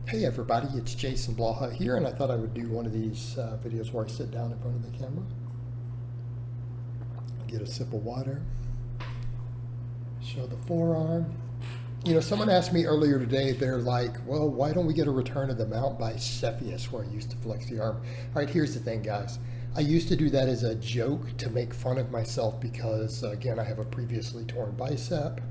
Hey everybody, it's Jason Blaha here, and I thought I would do one of these videos where I sit down in front of the camera, get a sip of water, show the forearm. You know, someone asked me earlier today, they're like, well, why don't we get a return of the mount by Cepheus where I used to flex the arm? All right, here's the thing, guys. I used to do that as a joke to make fun of myself because, again, I have a previously torn bicep.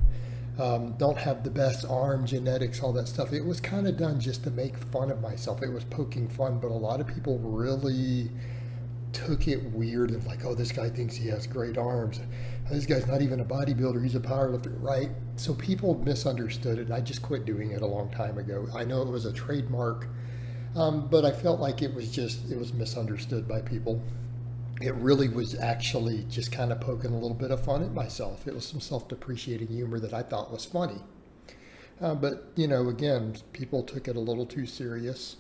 Don't have the best arm genetics, all that stuff. It was kind of done just to make fun of myself. It was poking fun, but a lot of people really took it weird and like, oh, this guy thinks he has great arms. This guy's not even a bodybuilder, he's a powerlifter, right? So people misunderstood it, and I just quit doing it a long time ago. I know it was a trademark, but I felt like it was misunderstood by people. It really was actually just kind of poking a little bit of fun at myself. It was some self-depreciating humor that I thought was funny. But, you know, again, people took it a little too serious.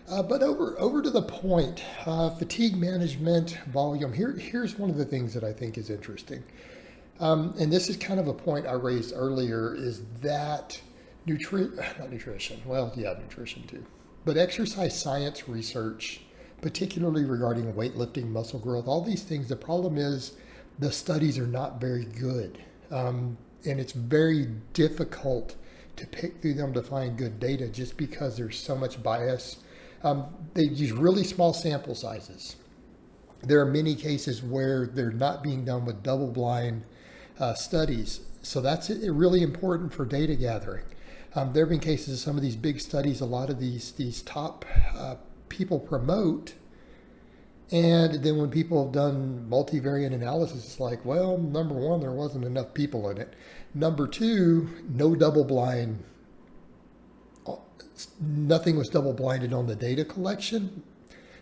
But over to the point, fatigue management, volume. Here's one of the things that I think is interesting. And this is kind of a point I raised earlier, is that nutrition too, but exercise science research, particularly regarding weightlifting, muscle growth, all these things, the problem is the studies are not very good. And it's very difficult to pick through them to find good data just because there's so much bias. They use really small sample sizes. There are many cases where they're not being done with double-blind studies. So that's really important for data gathering. There have been cases of some of these big studies, a lot of these top people promote, and then when people have done multivariate analysis, it's like, well, number one, there wasn't enough people in it. Number two, no double blind. Nothing was double blinded on the data collection.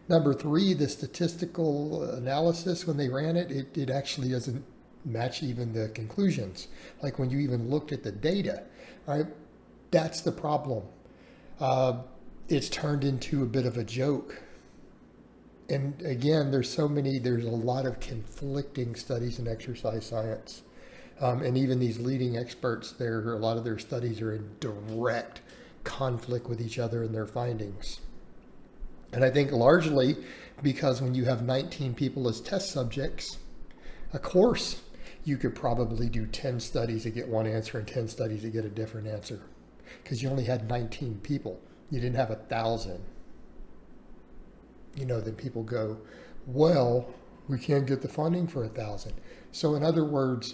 Number three, the statistical analysis, when they ran it, it actually doesn't match even the conclusions. Like when you even looked at the data, right? That's the problem. It's turned into a bit of a joke. And again, there's a lot of conflicting studies in exercise science. And even these leading experts, a lot of their studies are in direct conflict with each other in their findings. And I think largely because when you have 19 people as test subjects, of course, you could probably do 10 studies to get one answer and 10 studies to get a different answer, because you only had 19 people. You didn't have 1,000. You know, then people go, well, we can't get the funding for 1,000. So in other words,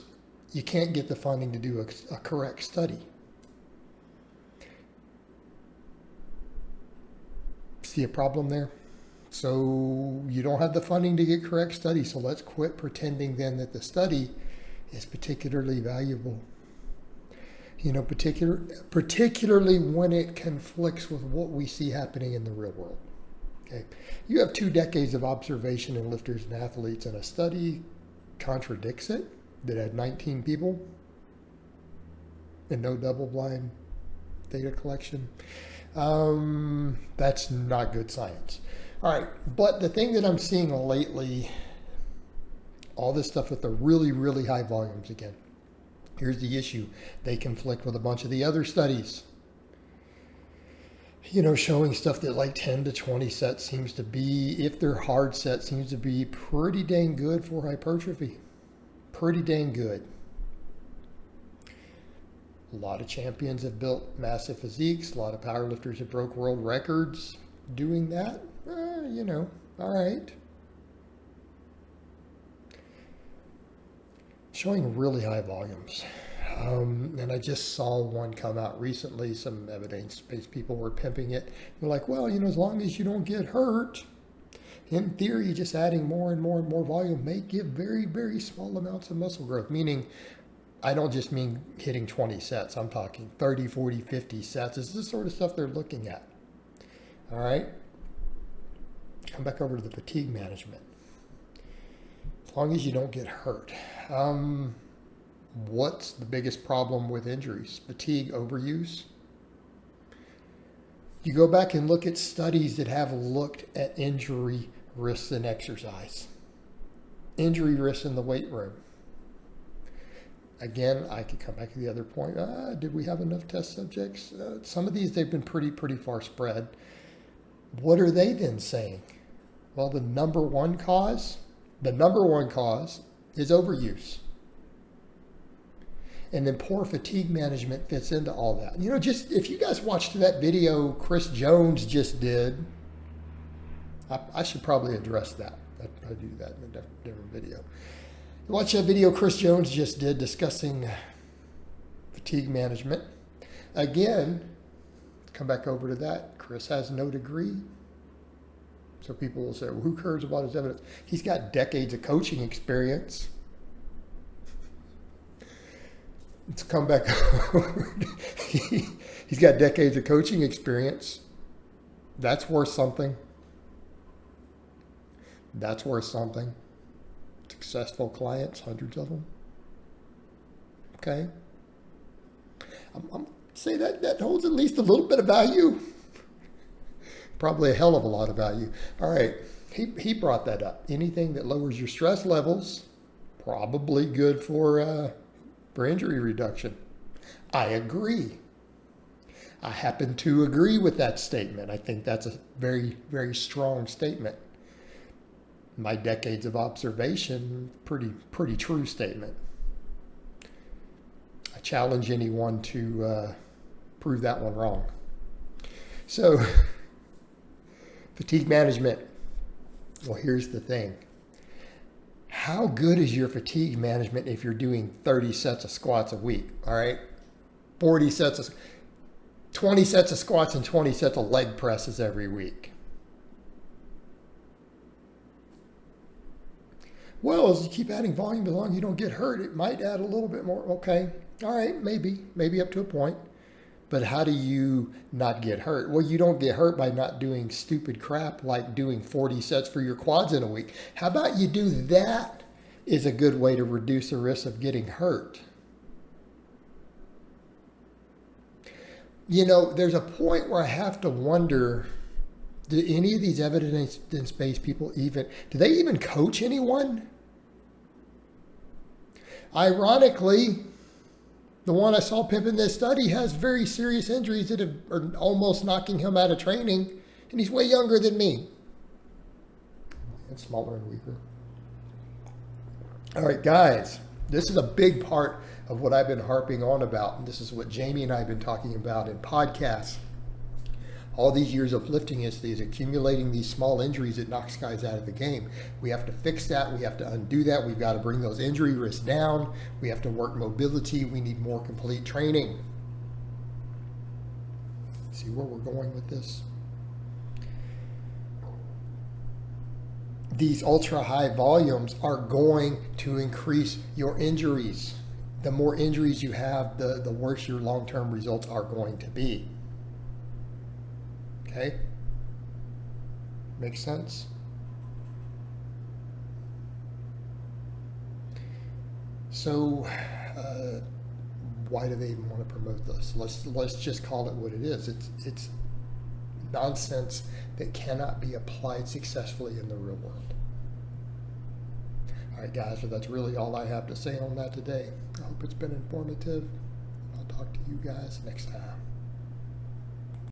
you can't get the funding to do a correct study. See a problem there? So you don't have the funding to get correct studies, so let's quit pretending then that the study is particularly valuable. You know, particularly when it conflicts with what we see happening in the real world. Okay, you have 2 decades of observation in lifters and athletes, and a study contradicts it that had 19 people and no double-blind data collection. That's not good science. All right, but the thing that I'm seeing lately, all this stuff with the really, really high volumes again. Here's the issue. They conflict with a bunch of the other studies. You know, showing stuff that like 10 to 20 sets seems to be, if they're hard sets, seems to be pretty dang good for hypertrophy. Pretty dang good. A lot of champions have built massive physiques. A lot of powerlifters have broke world records doing that. You know, all right. Showing really high volumes. And I just saw one come out recently. Some evidence-based people were pimping it. They're like, well, you know, as long as you don't get hurt, in theory, just adding more and more and more volume may give very, very small amounts of muscle growth. Meaning, I don't just mean hitting 20 sets. I'm talking 30, 40, 50 sets. This is the sort of stuff they're looking at. All right. Come back over to the fatigue management. As long as you don't get hurt. What's the biggest problem with injuries? Fatigue, overuse. You go back and look at studies that have looked at injury risks in exercise. Injury risks in the weight room. Again, I could come back to the other point. Did we have enough test subjects? Some of these, they've been pretty far spread. What are they then saying? Well, the number one cause is overuse. And then poor fatigue management fits into all that. You know, just if you guys watched that video Chris Jones just did, I should probably address that. I do that in a different video. Watch that video Chris Jones just did discussing fatigue management. Again, come back over to that. Chris has no degree. So people will say, well, who cares about his evidence? He's got decades of coaching experience. Let's come back over. He's got decades of coaching experience. That's worth something. That's worth something. Successful clients, hundreds of them. Okay. I'm say that holds at least a little bit of value. Probably a hell of a lot of value. All right. He brought that up. Anything that lowers your stress levels, probably good for injury reduction. I agree. I happen to agree with that statement. I think that's a very, very strong statement. My decades of observation, pretty true statement. I challenge anyone to prove that one wrong. So, fatigue management. Well, here's the thing. How good is your fatigue management if you're doing 30 sets of squats a week? All right, 20 sets of squats and 20 sets of leg presses every week. Well, as you keep adding volume, as long as you don't get hurt, it might add a little bit more. Okay, all right, maybe up to a point. But how do you not get hurt? Well, you don't get hurt by not doing stupid crap like doing 40 sets for your quads in a week. How about you do that is a good way to reduce the risk of getting hurt. You know, there's a point where I have to wonder, do any of these evidence-based people do they even coach anyone? Ironically, the one I saw pimping this study has very serious injuries that are almost knocking him out of training, and he's way younger than me. And smaller and weaker. All right, guys, this is a big part of what I've been harping on about, and this is what Jamie and I have been talking about in podcasts. All these years of lifting is accumulating these small injuries that knocks guys out of the game. We have to fix that. We have to undo that. We've got to bring those injury risks down. We have to work mobility. We need more complete training. See where we're going with this? These ultra high volumes are going to increase your injuries. The more injuries you have, the worse your long-term results are going to be. Okay? Makes sense? So, why do they even want to promote this? Let's just call it what it is. It's nonsense that cannot be applied successfully in the real world. All right, guys, so that's really all I have to say on that today. I hope it's been informative. I'll talk to you guys next time.